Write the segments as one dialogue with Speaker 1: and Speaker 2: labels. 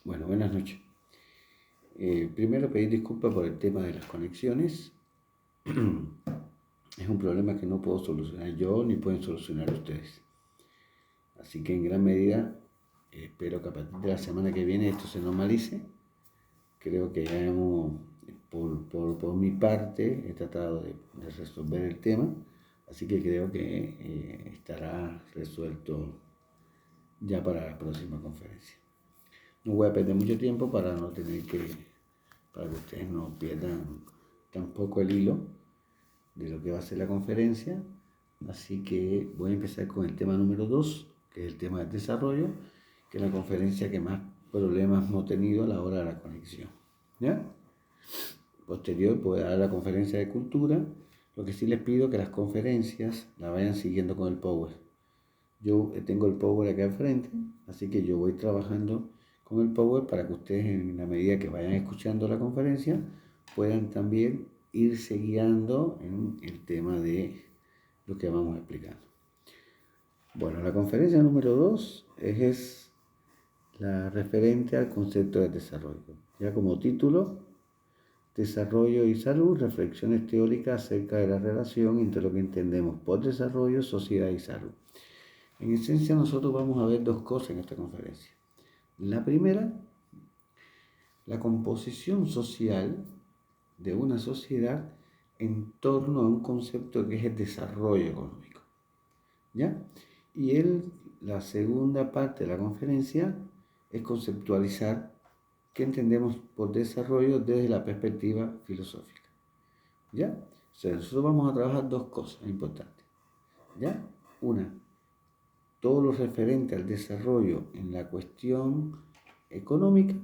Speaker 1: Bueno, buenas noches. Primero pedir disculpas por el tema de las conexiones. Es un problema que no puedo solucionar yo ni pueden solucionar ustedes. Así que en gran medida espero que a partir de la semana que viene esto se normalice. Creo que ya por mi parte, he tratado de resolver el tema. Así que creo que estará resuelto ya para la próxima conferencia. No voy a perder mucho tiempo para que ustedes no pierdan tampoco el hilo de lo que va a ser la conferencia. Así que voy a empezar con el tema número 2, que es el tema del desarrollo, que es la conferencia que más problemas hemos tenido a la hora de la conexión. ¿Ya? Posterior voy a dar la conferencia de cultura. Lo que sí les pido es que las conferencias la vayan siguiendo con el Power. Yo tengo el Power acá enfrente, así que yo voy trabajando con el Power para que ustedes, en la medida que vayan escuchando la conferencia, puedan también irse guiando en el tema de lo que vamos explicando. Bueno, la conferencia número 2 es la referente al concepto de desarrollo. Ya como título, Desarrollo y salud, reflexiones teóricas acerca de la relación entre lo que entendemos por desarrollo, sociedad y salud. En esencia, nosotros vamos a ver dos cosas en esta conferencia. La primera, la composición social de una sociedad en torno a un concepto que es el desarrollo económico. ¿Ya? Y la segunda parte de la conferencia es conceptualizar qué entendemos por desarrollo desde la perspectiva filosófica. ¿Ya? O sea, nosotros vamos a trabajar dos cosas importantes. ¿Ya? Una, todo lo referente al desarrollo en la cuestión económica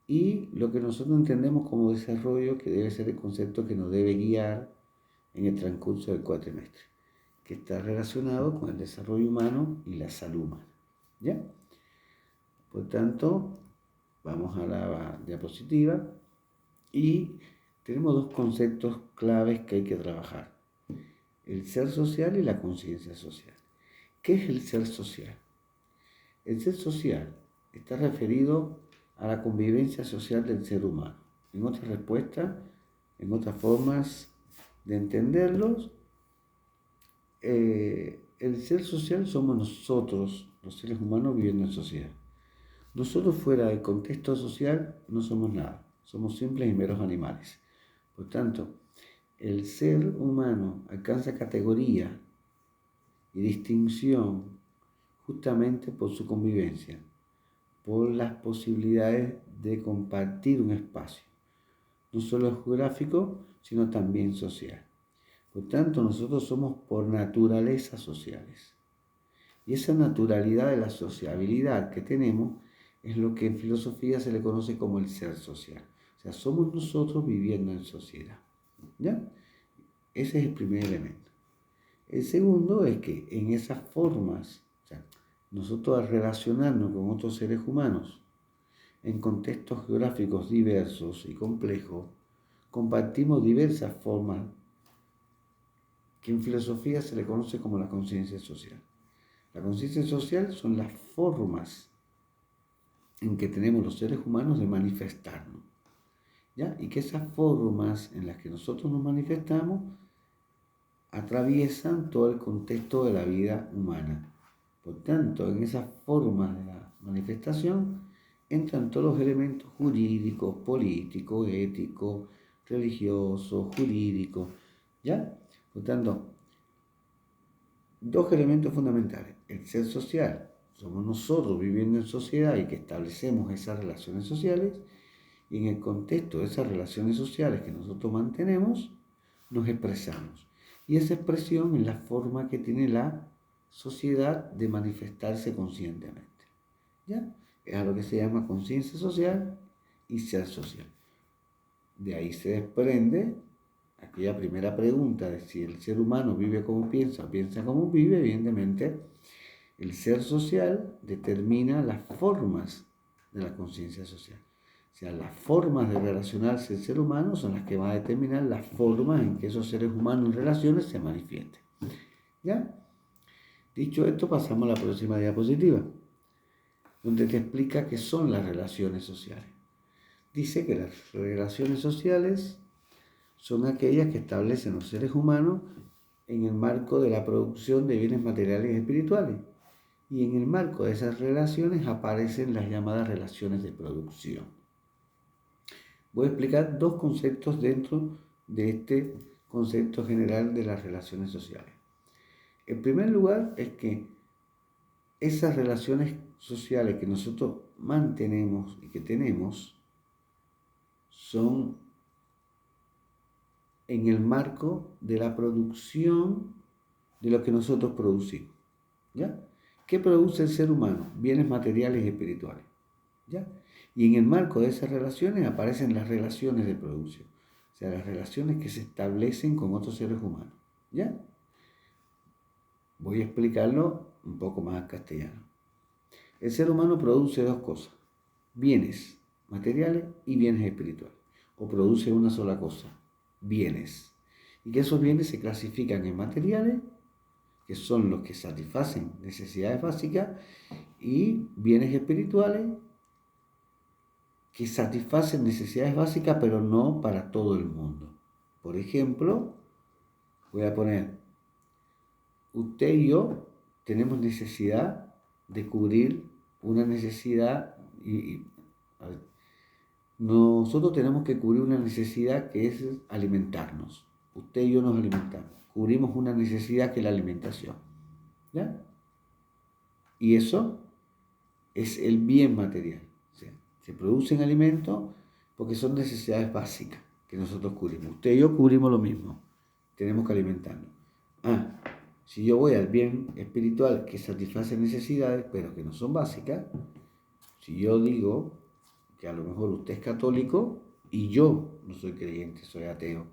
Speaker 1: y lo que nosotros entendemos como desarrollo, que debe ser el concepto que nos debe guiar en el transcurso del cuatrimestre, que está relacionado con el desarrollo humano y la salud humana. ¿Ya? Por tanto, vamos a la diapositiva y tenemos dos conceptos claves que hay que trabajar: el ser social y la conciencia social. ¿Qué es el ser social? El ser social está referido a la convivencia social del ser humano. En otras respuestas, en otras formas de entenderlos, el ser social somos nosotros, los seres humanos viviendo en sociedad. Nosotros fuera del contexto social no somos nada, somos simples y meros animales. Por tanto, el ser humano alcanza categoría y distinción justamente por su convivencia, por las posibilidades de compartir un espacio, no solo geográfico, sino también social. Por tanto, nosotros somos por naturaleza sociales. Y esa naturalidad de la sociabilidad que tenemos es lo que en filosofía se le conoce como el ser social. O sea, somos nosotros viviendo en sociedad. ¿Ya? Ese es el primer elemento. El segundo es que en esas formas, o sea, nosotros al relacionarnos con otros seres humanos en contextos geográficos diversos y complejos, compartimos diversas formas que en filosofía se le conoce como la conciencia social. La conciencia social son las formas en que tenemos los seres humanos de manifestarnos, ¿ya? Y que esas formas en las que nosotros nos manifestamos atraviesan todo el contexto de la vida humana. Por tanto, en esas formas de la manifestación entran todos los elementos jurídicos, políticos, éticos, religiosos, jurídicos, ¿ya? Por tanto, dos elementos fundamentales: el ser social, somos nosotros viviendo en sociedad y que establecemos esas relaciones sociales, y en el contexto de esas relaciones sociales que nosotros mantenemos, nos expresamos. Y esa expresión es la forma que tiene la sociedad de manifestarse conscientemente. ¿Ya? Es a lo que se llama conciencia social y ser social. De ahí se desprende aquella primera pregunta de si el ser humano vive como piensa o piensa como vive. Evidentemente, el ser social determina las formas de la conciencia social. O sea, las formas de relacionarse el ser humano son las que van a determinar las formas en que esos seres humanos en relaciones se manifiesten. ¿Ya? Dicho esto, pasamos a la próxima diapositiva. donde te explica qué son las relaciones sociales. Dice que las relaciones sociales son aquellas que establecen los seres humanos en el marco de la producción de bienes materiales y espirituales. Y en el marco de esas relaciones aparecen las llamadas relaciones de producción. Voy a explicar dos conceptos dentro de este concepto general de las relaciones sociales. En primer lugar, es que esas relaciones sociales que nosotros mantenemos y que tenemos son en el marco de la producción de lo que nosotros producimos. ¿Ya? ¿Qué produce el ser humano? Bienes materiales y espirituales. ¿Ya? Y en el marco de esas relaciones aparecen las relaciones de producción. O sea, las relaciones que se establecen con otros seres humanos. ¿Ya? Voy a explicarlo un poco más en castellano. El ser humano produce dos cosas: bienes materiales y bienes espirituales. O produce una sola cosa: bienes. Y que esos bienes se clasifican en materiales, que son los que satisfacen necesidades básicas, y bienes espirituales, que satisfacen necesidades básicas, pero no para todo el mundo. Por ejemplo, voy a poner, usted y yo tenemos necesidad de cubrir una necesidad, a ver, nosotros tenemos que cubrir una necesidad que es alimentarnos. Usted y yo nos alimentamos. Cubrimos una necesidad que es la alimentación. ¿Ya? Y eso es el bien material. O sea, se producen alimentos porque son necesidades básicas que nosotros cubrimos. Usted y yo cubrimos lo mismo. Tenemos que alimentarnos. Si yo voy al bien espiritual que satisface necesidades, pero que no son básicas, si yo digo que a lo mejor usted es católico y yo no soy creyente, soy ateo,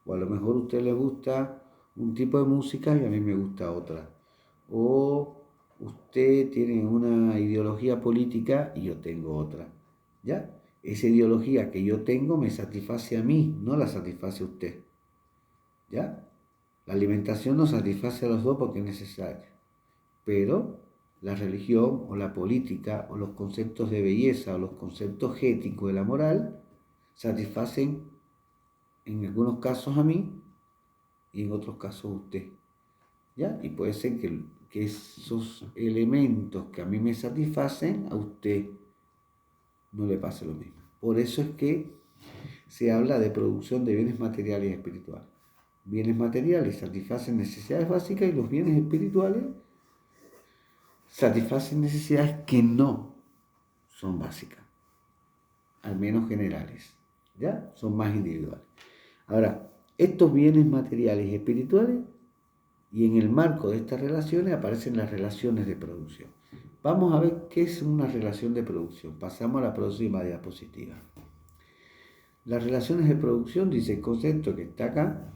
Speaker 1: o a lo mejor a usted le gusta un tipo de música y a mí me gusta otra, o usted tiene una ideología política y yo tengo otra, ¿ya? Esa ideología que yo tengo me satisface a mí, no la satisface a usted, ¿ya? La alimentación nos satisface a los dos porque es necesaria, pero la religión o la política o los conceptos de belleza o los conceptos éticos de la moral satisfacen en algunos casos a mí y en otros casos a usted, ¿ya? Y puede ser que esos elementos que a mí me satisfacen, a usted no le pase lo mismo. Por eso es que se habla de producción de bienes materiales y espirituales. Bienes materiales satisfacen necesidades básicas y los bienes espirituales satisfacen necesidades que no son básicas, al menos generales, ¿ya? Son más individuales. Ahora, estos bienes materiales y espirituales, y en el marco de estas relaciones aparecen las relaciones de producción. Vamos a ver qué es una relación de producción. Pasamos a la próxima diapositiva. Las relaciones de producción, dice el concepto que está acá,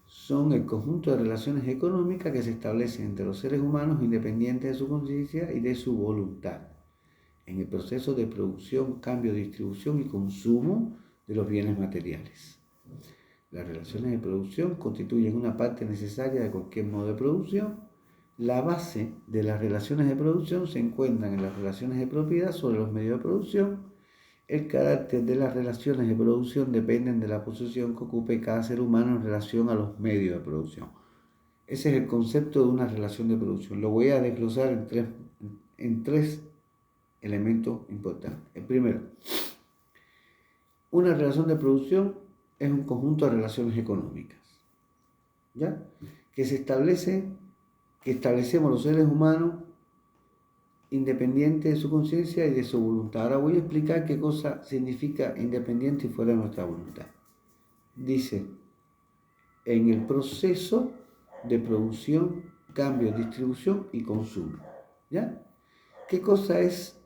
Speaker 1: son el conjunto de relaciones económicas que se establecen entre los seres humanos independientes de su conciencia y de su voluntad, en el proceso de producción, cambio, distribución y consumo de los bienes materiales. Las relaciones de producción constituyen una parte necesaria de cualquier modo de producción. La base de las relaciones de producción se encuentran en las relaciones de propiedad sobre los medios de producción. El carácter de las relaciones de producción dependen de la posición que ocupe cada ser humano en relación a los medios de producción. Ese es el concepto de una relación de producción. Lo voy a desglosar en tres elementos importantes. El primero, una relación de producción es un conjunto de relaciones económicas, ¿ya? Que establecemos los seres humanos independiente de su conciencia y de su voluntad. Ahora voy a explicar qué cosa significa independiente y fuera de nuestra voluntad. Dice, en el proceso de producción, cambio, distribución y consumo. ¿Ya? ¿Qué cosa es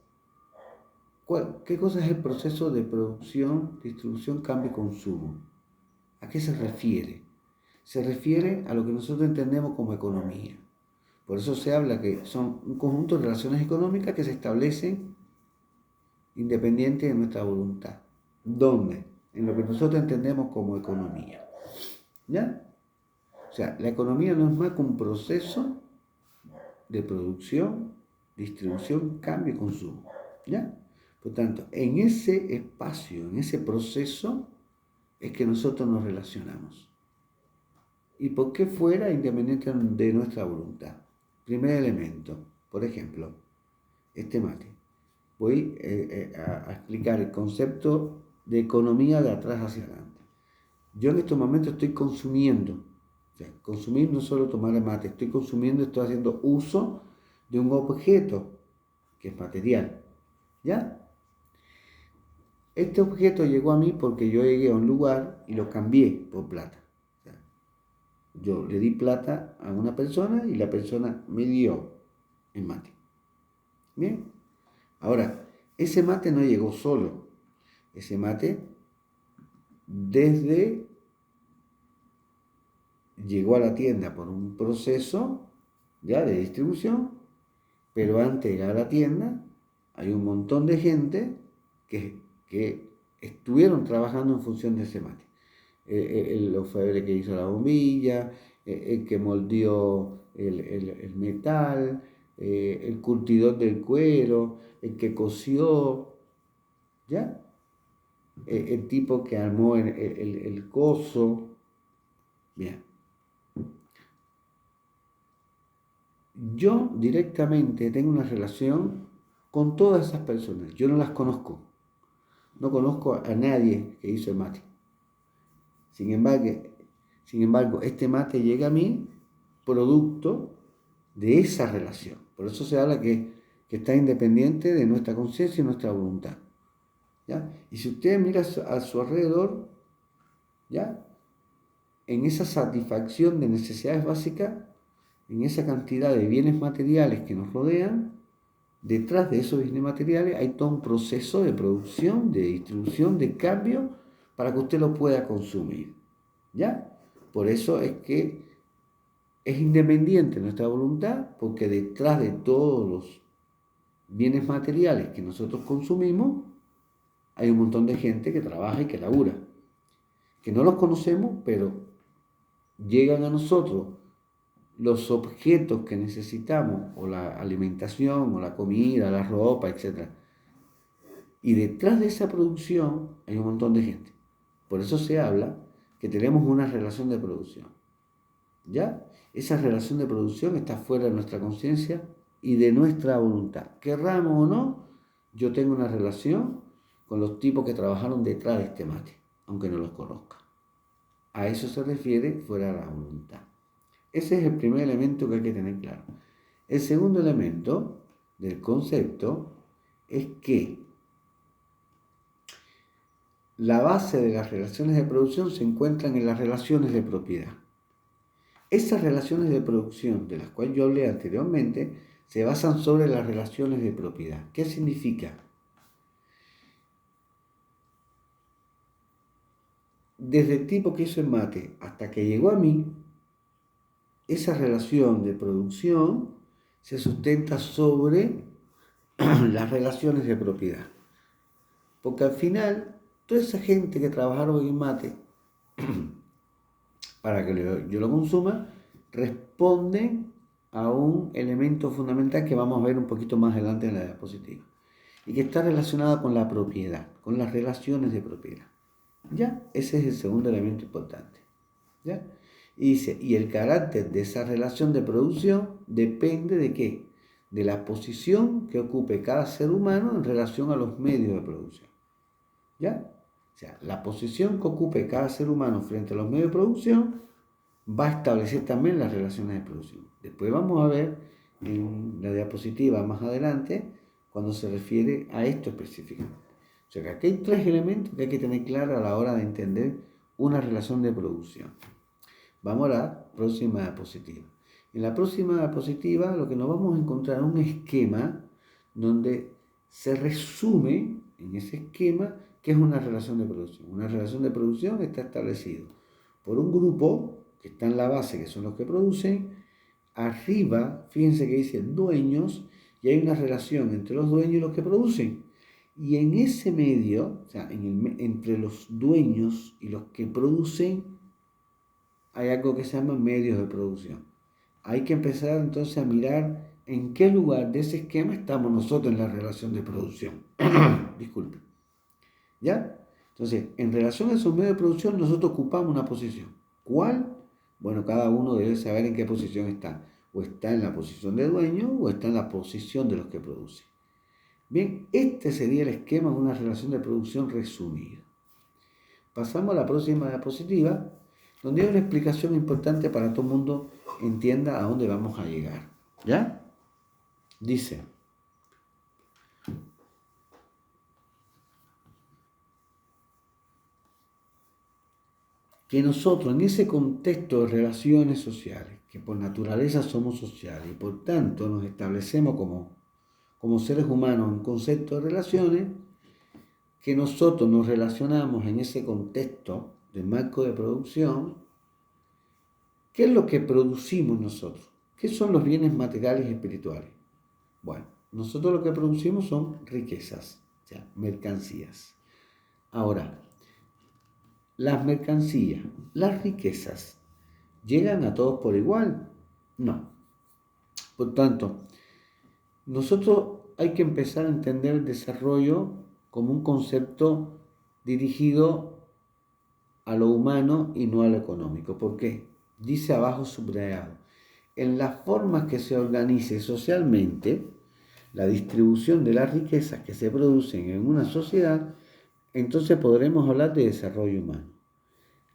Speaker 1: el proceso de producción, distribución, cambio y consumo? ¿A qué se refiere? Se refiere a lo que nosotros entendemos como economía. Por eso se habla que son un conjunto de relaciones económicas que se establecen independientes de nuestra voluntad. ¿Dónde? En lo que nosotros entendemos como economía. ¿Ya? O sea, la economía no es más que un proceso de producción, distribución, cambio y consumo. ¿Ya? Por tanto, en ese espacio, en ese proceso, es que nosotros nos relacionamos. ¿Y por qué fuera independiente de nuestra voluntad? Primer elemento, por ejemplo, este mate. Voy a explicar el concepto de economía de atrás hacia adelante. Yo en estos momentos estoy consumiendo. O sea, consumir no es solo tomar el mate, estoy consumiendo, estoy haciendo uso de un objeto que es material. ¿Ya? Este objeto llegó a mí porque yo llegué a un lugar y lo cambié por plata. O sea, yo le di plata a una persona y la persona me dio el mate. Bien. Ahora, ese mate no llegó solo. Ese mate llegó a la tienda por un proceso ya de distribución, pero antes de llegar a la tienda hay un montón de gente que estuvieron trabajando en función de ese mate. El orfebre que hizo la bombilla, el que moldeó el metal, el curtidor del cuero, el que cosió, ¿ya? El tipo que armó el coso. Bien. Yo directamente tengo una relación con todas esas personas. Yo no las conozco. No conozco a nadie que hizo el mate. Sin embargo, este mate llega a mí producto de esa relación. Por eso se habla que está independiente de nuestra conciencia y nuestra voluntad. ¿Ya? Y si usted mira a su alrededor, ¿ya? En esa satisfacción de necesidades básicas, en esa cantidad de bienes materiales que nos rodean, detrás de esos bienes materiales hay todo un proceso de producción, de distribución, de cambio para que usted lo pueda consumir. ¿Ya? Por eso es que es independiente nuestra voluntad, porque detrás de todos los bienes materiales que nosotros consumimos, hay un montón de gente que trabaja y que labura, que no los conocemos, pero llegan a nosotros los objetos que necesitamos, o la alimentación, o la comida, la ropa, etc. Y detrás de esa producción hay un montón de gente. Por eso se habla que tenemos una relación de producción. ¿Ya? Esa relación de producción está fuera de nuestra conciencia y de nuestra voluntad. Querramos o no, yo tengo una relación con los tipos que trabajaron detrás de este mate, aunque no los conozca. A eso se refiere fuera de la voluntad. Ese es el primer elemento que hay que tener claro. El segundo elemento del concepto es que la base de las relaciones de producción se encuentran en las relaciones de propiedad. Esas relaciones de producción de las cuales yo hablé anteriormente se basan sobre las relaciones de propiedad. ¿Qué significa? Desde el tipo que hizo el mate hasta que llegó a mí, esa relación de producción se sustenta sobre las relaciones de propiedad. Porque al final, toda esa gente que trabajaron en el mate para que yo lo consuma, responden a un elemento fundamental que vamos a ver un poquito más adelante en la diapositiva, y que está relacionado con la propiedad, con las relaciones de propiedad. ¿Ya? Ese es el segundo elemento importante. ¿Ya? Y dice, y el carácter de esa relación de producción depende de qué? De la posición que ocupe cada ser humano en relación a los medios de producción. ¿Ya? O sea, la posición que ocupe cada ser humano frente a los medios de producción va a establecer también las relaciones de producción. Después vamos a ver en la diapositiva más adelante cuando se refiere a esto específicamente. O sea que aquí hay tres elementos que hay que tener claro a la hora de entender una relación de producción. Vamos a la próxima diapositiva. En la próxima diapositiva lo que nos vamos a encontrar es un esquema donde se resume en ese esquema qué es una relación de producción. Una relación de producción está establecida por un grupo que está en la base, que son los que producen. Arriba, fíjense que dice dueños, y hay una relación entre los dueños y los que producen. Y en ese medio, o sea, entre los dueños y los que producen, hay algo que se llama medios de producción. Hay que empezar entonces a mirar en qué lugar de ese esquema estamos nosotros en la relación de producción. Disculpe. ¿Ya? Entonces, en relación a esos medios de producción, nosotros ocupamos una posición. ¿Cuál? Bueno, cada uno debe saber en qué posición está. O está en la posición de dueño o está en la posición de los que producen. Bien, este sería el esquema de una relación de producción resumida. Pasamos a la próxima diapositiva, donde hay una explicación importante para que todo el mundo entienda a dónde vamos a llegar. ¿Ya? Dice, que nosotros en ese contexto de relaciones sociales, que por naturaleza somos sociales y por tanto nos establecemos como seres humanos en concepto de relaciones, que nosotros nos relacionamos en ese contexto de marco de producción. ¿Qué es lo que producimos nosotros? ¿Qué son los bienes materiales y espirituales? Bueno, nosotros lo que producimos son riquezas, o sea, mercancías. Ahora, las mercancías, las riquezas, ¿llegan a todos por igual? No. Por tanto, nosotros hay que empezar a entender el desarrollo como un concepto dirigido a lo humano y no a lo económico. ¿Por qué? Dice abajo subrayado, en las formas que se organice socialmente la distribución de las riquezas que se producen en una sociedad, entonces podremos hablar de desarrollo humano.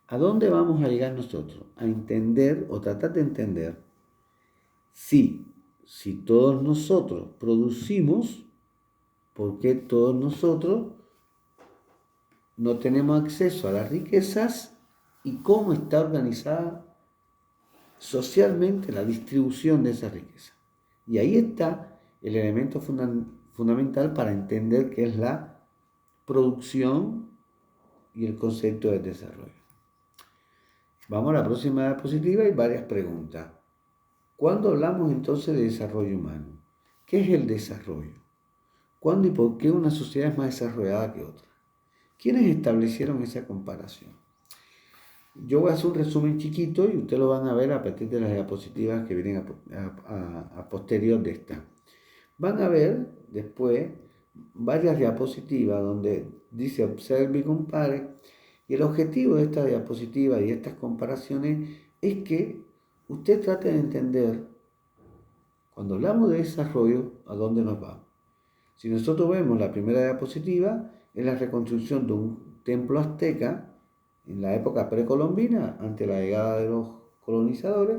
Speaker 1: ¿A dónde vamos a llegar nosotros? A entender o tratar de entender si todos nosotros producimos, ¿por qué todos nosotros no tenemos acceso a las riquezas y cómo está organizada socialmente la distribución de esa riqueza? Y ahí está el elemento fundamental para entender qué es la producción y el concepto de desarrollo. Vamos a la próxima diapositiva y varias preguntas. ¿Cuándo hablamos entonces de desarrollo humano? ¿Qué es el desarrollo? ¿Cuándo y por qué una sociedad es más desarrollada que otra? ¿Quiénes establecieron esa comparación? Yo voy a hacer un resumen chiquito y ustedes lo van a ver a partir de las diapositivas que vienen a posterior de esta. Van a ver después varias diapositivas donde dice observe y compare. Y el objetivo de esta diapositiva y estas comparaciones es que usted trate de entender, cuando hablamos de desarrollo, a dónde nos vamos. Si nosotros vemos la primera diapositiva, es la reconstrucción de un templo azteca en la época precolombina, ante la llegada de los colonizadores,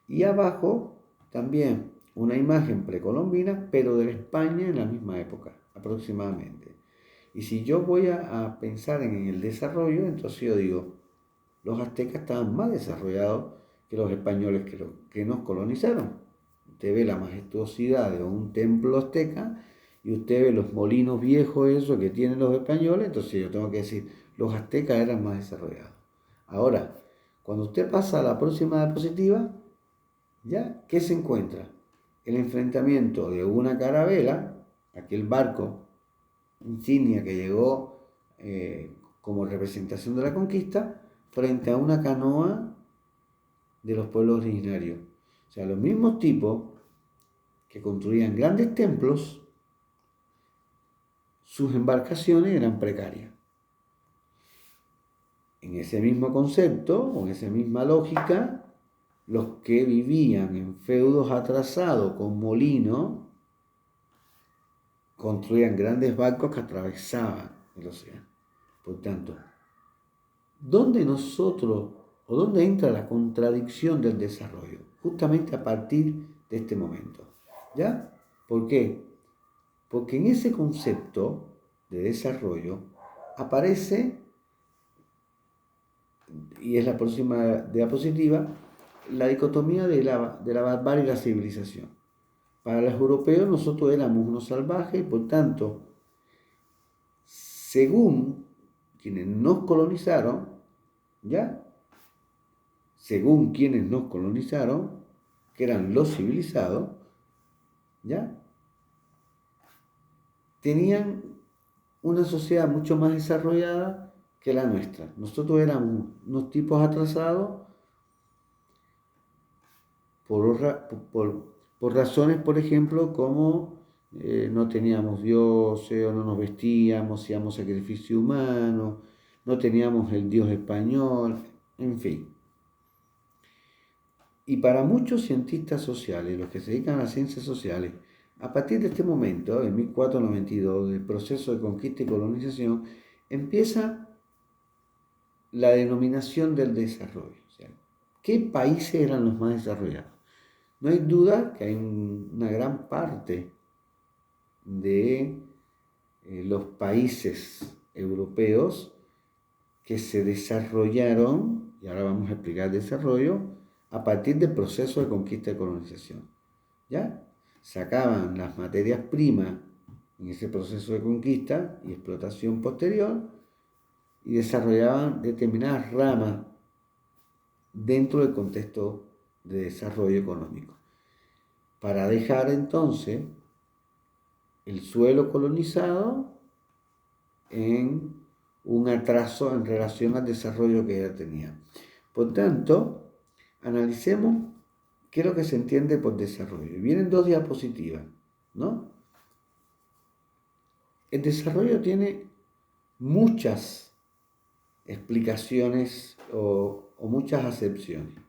Speaker 1: y abajo también una imagen precolombina, pero de la España en la misma época, aproximadamente. Y si yo voy a pensar en el desarrollo, entonces yo digo, los aztecas estaban más desarrollados que los españoles que nos colonizaron. Usted ve la majestuosidad de un templo azteca y usted ve los molinos viejos esos que tienen los españoles, entonces yo tengo que decir, los aztecas eran más desarrollados. Ahora, cuando usted pasa a la próxima diapositiva, ¿ya? ¿Qué se encuentra? El enfrentamiento de una carabela, aquel barco insignia que llegó como representación de la conquista, frente a una canoa de los pueblos originarios. O sea, los mismos tipos que construían grandes templos, sus embarcaciones eran precarias. En ese mismo concepto, o en esa misma lógica, los que vivían en feudos atrasados con molinos, construían grandes barcos que atravesaban el océano. Por tanto, ¿dónde nosotros o dónde entra la contradicción del desarrollo? Justamente a partir de este momento. ¿Ya? ¿Por qué? Porque en ese concepto de desarrollo aparece, y es la próxima diapositiva, la dicotomía de la barbarie y la civilización. Para los europeos nosotros éramos unos salvajes y por tanto, según quienes nos colonizaron, ¿ya? Según quienes nos colonizaron, que eran los civilizados, ¿ya? Tenían una sociedad mucho más desarrollada que la nuestra. Nosotros éramos unos tipos atrasados por por razones, por ejemplo, como no teníamos dioses o no nos vestíamos, hacíamos sacrificio humano, no teníamos el Dios español, en fin. Y para muchos cientistas sociales, los que se dedican a las ciencias sociales, a partir de este momento, en 1492, del proceso de conquista y colonización, empieza la denominación del desarrollo. O sea, ¿qué países eran los más desarrollados? No hay duda que hay una gran parte de los países europeos que se desarrollaron, y ahora vamos a explicar desarrollo, a partir del proceso de conquista y colonización. ¿Ya? Sacaban las materias primas en ese proceso de conquista y explotación posterior y desarrollaban determinadas ramas dentro del contexto de desarrollo económico, para dejar entonces el suelo colonizado en un atraso en relación al desarrollo que ya tenía. Por tanto, analicemos qué es lo que se entiende por desarrollo. Y vienen dos diapositivas, ¿no? El desarrollo tiene muchas explicaciones o muchas acepciones.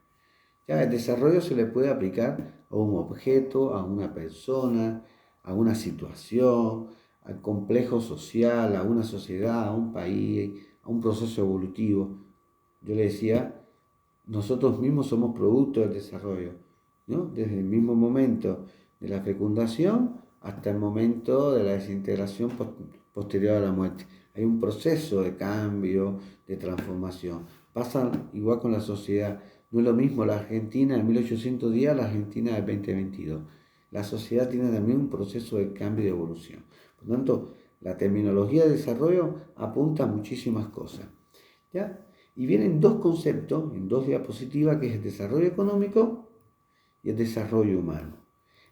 Speaker 1: Ya, el desarrollo se le puede aplicar a un objeto, a una persona, a una situación, al complejo social, a una sociedad, a un país, a un proceso evolutivo. Yo le decía, nosotros mismos somos producto del desarrollo, ¿no? Desde el mismo momento de la fecundación hasta el momento de la desintegración posterior a la muerte. Hay un proceso de cambio, de transformación. Pasa igual con la sociedad. No es lo mismo la Argentina de 1810 a la Argentina del 2022. La sociedad tiene también un proceso de cambio y de evolución. Por lo tanto, la terminología de desarrollo apunta a muchísimas cosas. ¿Ya? Y vienen dos conceptos en dos diapositivas, que es el desarrollo económico y el desarrollo humano.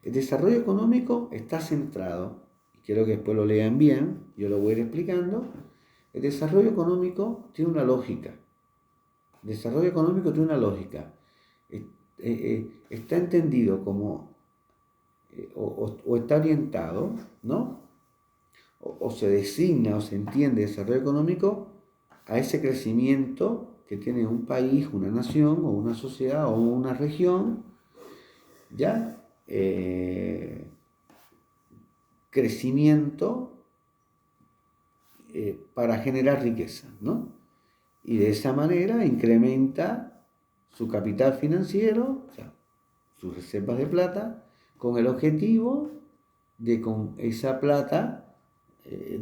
Speaker 1: El desarrollo económico está centrado, y quiero que después lo lean bien, yo lo voy a ir explicando. El desarrollo económico tiene una lógica. El desarrollo económico tiene una lógica. Está entendido como, o está orientado, ¿no? O se designa o se entiende desarrollo económico a ese crecimiento que tiene un país, una nación o una sociedad o una región, ¿ya? Crecimiento para generar riqueza, ¿no? Y de esa manera incrementa su capital financiero, o sea, sus reservas de plata, con el objetivo de con esa plata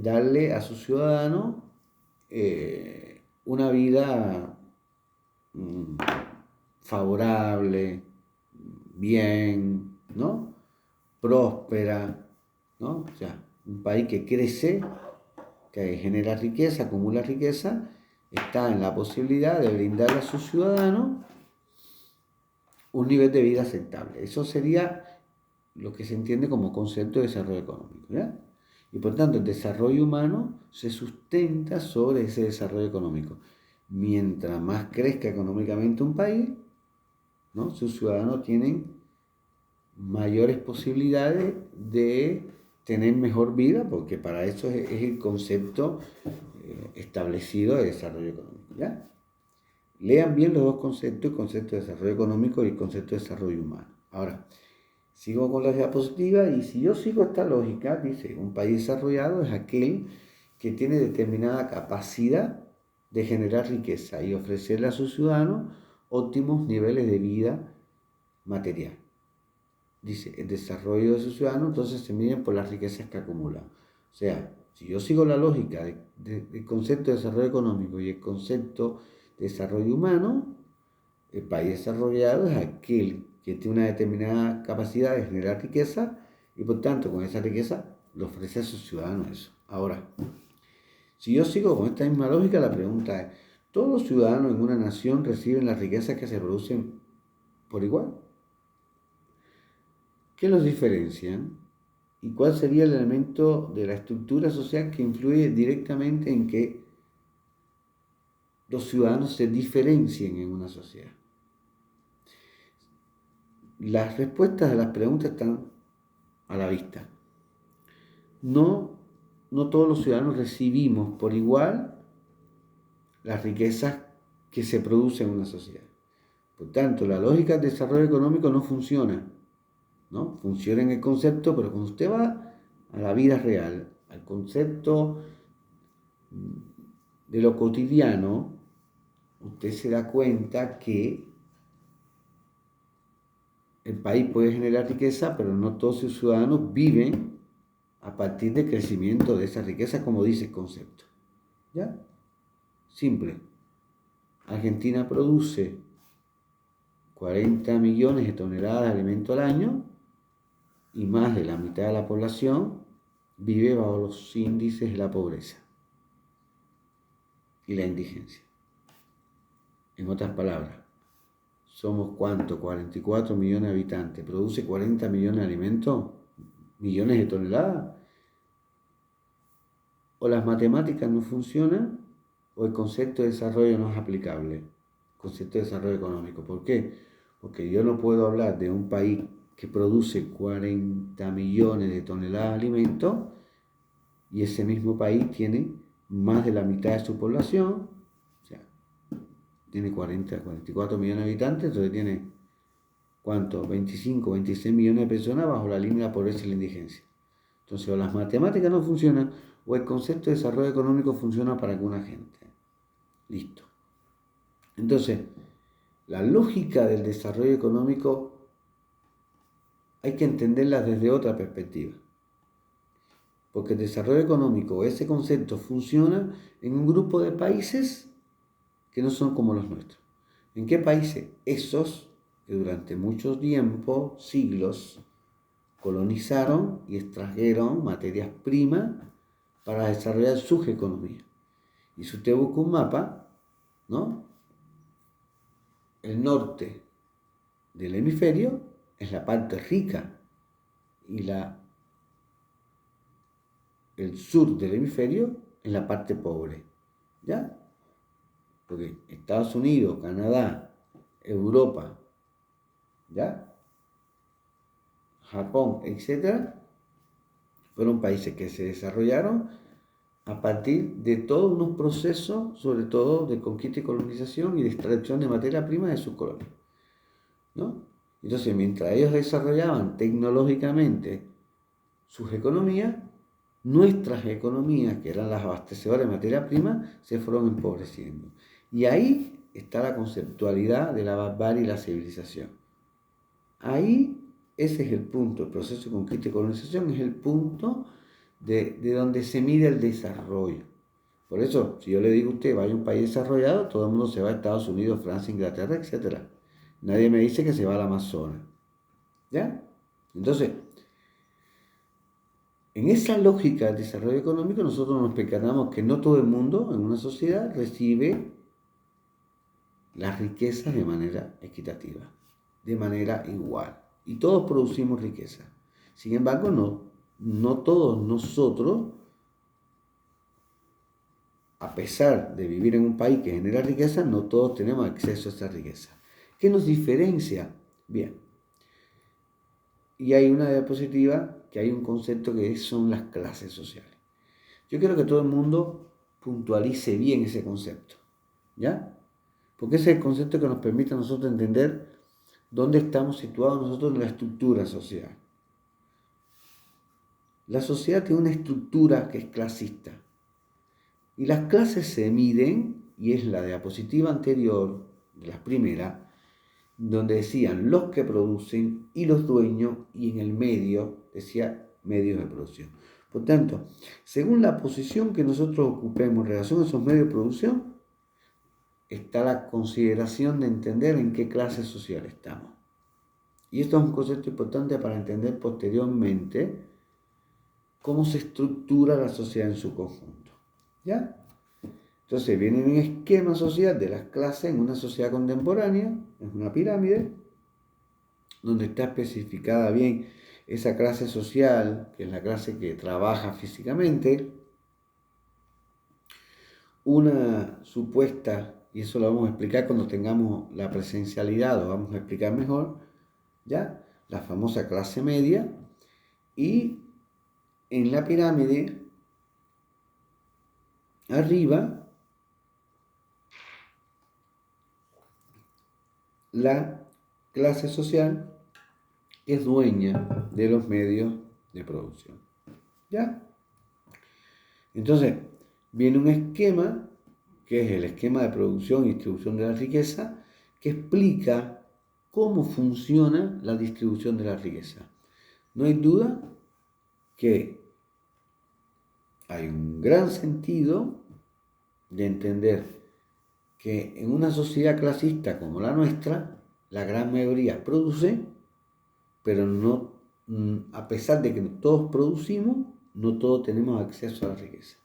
Speaker 1: darle a sus ciudadanos una vida favorable, bien, ¿no? Próspera, ¿no? O sea, un país que crece, que genera riqueza, acumula riqueza, está en la posibilidad de brindarle a sus ciudadanos un nivel de vida aceptable. Eso sería lo que se entiende como concepto de desarrollo económico, ¿ya? Y por tanto, el desarrollo humano se sustenta sobre ese desarrollo económico. Mientras más crezca económicamente un país, ¿no? Sus ciudadanos tienen mayores posibilidades de tener mejor vida, porque para eso es el concepto establecido de desarrollo económico, ¿ya? Lean bien los dos conceptos, el concepto de desarrollo económico y el concepto de desarrollo humano. Ahora, sigo con la diapositiva, y si yo sigo esta lógica, dice, un país desarrollado es aquel que tiene determinada capacidad de generar riqueza y ofrecerle a sus ciudadanos óptimos niveles de vida material. Dice, el desarrollo de sus ciudadanos entonces se miden por las riquezas que acumulan. O sea, si yo sigo la lógica del concepto de desarrollo económico y el concepto de desarrollo humano, el país desarrollado es aquel que tiene una determinada capacidad de generar riqueza y por tanto con esa riqueza le ofrece a sus ciudadanos eso. Ahora, si yo sigo con esta misma lógica, la pregunta es, ¿todos los ciudadanos en una nación reciben las riquezas que se producen por igual? ¿Qué los diferencian? ¿Y cuál sería el elemento de la estructura social que influye directamente en que los ciudadanos se diferencien en una sociedad? las respuestas a las preguntas están a la vista. No todos los ciudadanos recibimos por igual las riquezas que se producen en una sociedad. Por tanto, la lógica del desarrollo económico no funciona, ¿no? Funciona en el concepto, pero cuando usted va a la vida real, al concepto de lo cotidiano, usted se da cuenta que el país puede generar riqueza, pero no todos sus ciudadanos viven a partir del crecimiento de esa riqueza, como dice el concepto. ¿Ya? Simple. Argentina produce 40 millones de toneladas de alimento al año y más de la mitad de la población vive bajo los índices de la pobreza y la indigencia. En otras palabras, somos ¿cuánto? 44 millones de habitantes. ¿Produce 40 millones de alimentos? ¿Millones de toneladas? O las matemáticas no funcionan o el concepto de desarrollo no es aplicable. Concepto de desarrollo económico. ¿Por qué? Porque yo no puedo hablar de un país que produce 40 millones de toneladas de alimentos y ese mismo país tiene más de la mitad de su población, o sea, tiene 44 millones de habitantes, entonces tiene, ¿cuánto? 25, 26 millones de personas bajo la línea de la pobreza y la indigencia. Entonces, o las matemáticas no funcionan o el concepto de desarrollo económico funciona para alguna gente. Listo. Entonces, la lógica del desarrollo económico hay que entenderla desde otra perspectiva. Porque el desarrollo económico, ese concepto, funciona en un grupo de países que no son como los nuestros. ¿En qué países? Esos que durante mucho tiempo, siglos, colonizaron y extrajeron materias primas para desarrollar sus economías. Y si usted busca un mapa, ¿no? El norte del hemisferio es la parte rica y el sur del hemisferio es la parte pobre, ¿ya? Porque Estados Unidos, Canadá, Europa, ¿ya? Japón, etcétera, fueron países que se desarrollaron a partir de todos unos procesos, sobre todo de conquista y colonización y de extracción de materia prima de sus colonias, ¿no? Entonces, mientras ellos desarrollaban tecnológicamente sus economías, nuestras economías, que eran las abastecedoras de materia prima, se fueron empobreciendo. Y ahí está la conceptualidad de la barbarie y la civilización. Ahí, ese es el punto, el proceso de conquista y colonización es el punto de donde se mide el desarrollo. Por eso, si yo le digo a usted, vaya a un país desarrollado, todo el mundo se va a Estados Unidos, Francia, Inglaterra, etc. Nadie me dice que se va al Amazonas. ¿Ya? Entonces, en esa lógica del desarrollo económico, nosotros nos percatamos que no todo el mundo en una sociedad recibe las riquezas de manera equitativa, de manera igual. Y todos producimos riqueza. Sin embargo, no todos nosotros, a pesar de vivir en un país que genera riqueza, no todos tenemos acceso a esa riqueza. ¿Qué nos diferencia? Bien. Y hay una diapositiva que hay un concepto que son las clases sociales. Yo quiero que todo el mundo puntualice bien ese concepto, ¿ya? Porque ese es el concepto que nos permite a nosotros entender dónde estamos situados nosotros en la estructura social. La sociedad tiene una estructura que es clasista. Y las clases se miden, y es la diapositiva anterior, de las primeras, donde decían los que producen y los dueños, y en el medio decía medios de producción. Por tanto, según la posición que nosotros ocupemos en relación a esos medios de producción, está la consideración de entender en qué clase social estamos. Y esto es un concepto importante para entender posteriormente cómo se estructura la sociedad en su conjunto. ¿Ya? Entonces viene un esquema social de las clases en una sociedad contemporánea, es una pirámide, donde está especificada bien esa clase social, que es la clase que trabaja físicamente, una supuesta, y eso lo vamos a explicar cuando tengamos la presencialidad, lo vamos a explicar mejor, ¿ya? La famosa clase media, y en la pirámide, arriba, la clase social que es dueña de los medios de producción, ¿ya? Entonces, viene un esquema, que es el esquema de producción y distribución de la riqueza, que explica cómo funciona la distribución de la riqueza. No hay duda que hay un gran sentido de entender que en una sociedad clasista como la nuestra, la gran mayoría produce, pero no, a pesar de que todos producimos, no todos tenemos acceso a la riqueza.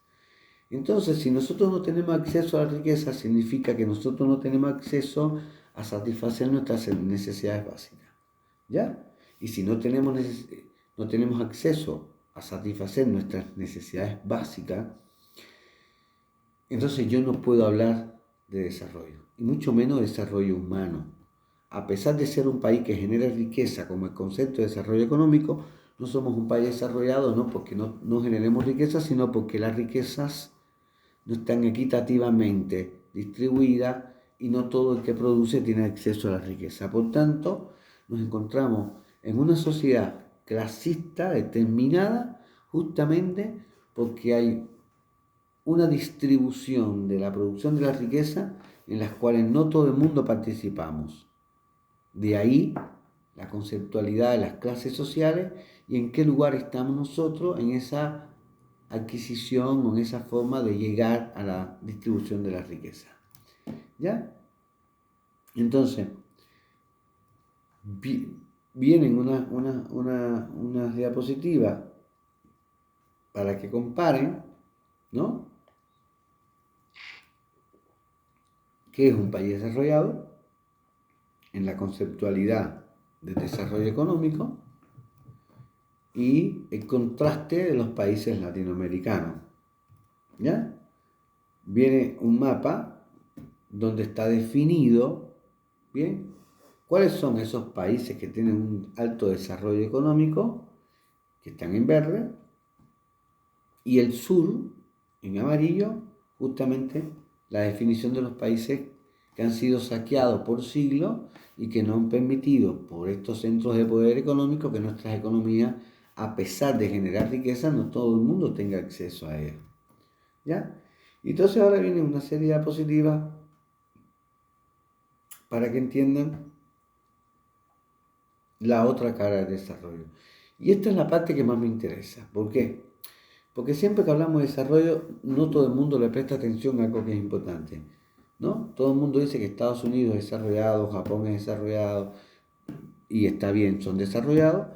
Speaker 1: Entonces, si nosotros no tenemos acceso a la riqueza, significa que nosotros no tenemos acceso a satisfacer nuestras necesidades básicas, ¿ya? Y si no tenemos acceso a satisfacer nuestras necesidades básicas, entonces yo no puedo hablar de desarrollo, y mucho menos de desarrollo humano. A pesar de ser un país que genera riqueza como el concepto de desarrollo económico, no somos un país desarrollado no porque no generemos riqueza, sino porque las riquezas no están equitativamente distribuidas y no todo el que produce tiene acceso a la riqueza. Por tanto, nos encontramos en una sociedad clasista determinada justamente porque hay una distribución de la producción de la riqueza en las cuales no todo el mundo participamos. De ahí la conceptualidad de las clases sociales y en qué lugar estamos nosotros en esa adquisición o en esa forma de llegar a la distribución de la riqueza. ¿Ya? Entonces, vienen unas diapositivas para que comparen, ¿no? ¿Qué es un país desarrollado? En la conceptualidad del desarrollo económico y el contraste de los países latinoamericanos. ¿Ya? Viene un mapa donde está definido, ¿bien? ¿Cuáles son esos países que tienen un alto desarrollo económico, que están en verde, y el sur, en amarillo, justamente la definición de los países que han sido saqueados por siglos y que no han permitido por estos centros de poder económico que nuestras economías, a pesar de generar riqueza, no todo el mundo tenga acceso a ella. ¿Ya? Y entonces ahora viene una serie de diapositivas para que entiendan la otra cara del desarrollo. Y esta es la parte que más me interesa. ¿Por qué? Porque siempre que hablamos de desarrollo, no todo el mundo le presta atención a algo que es importante, ¿no? Todo el mundo dice que Estados Unidos es desarrollado, Japón es desarrollado, y está bien, son desarrollados,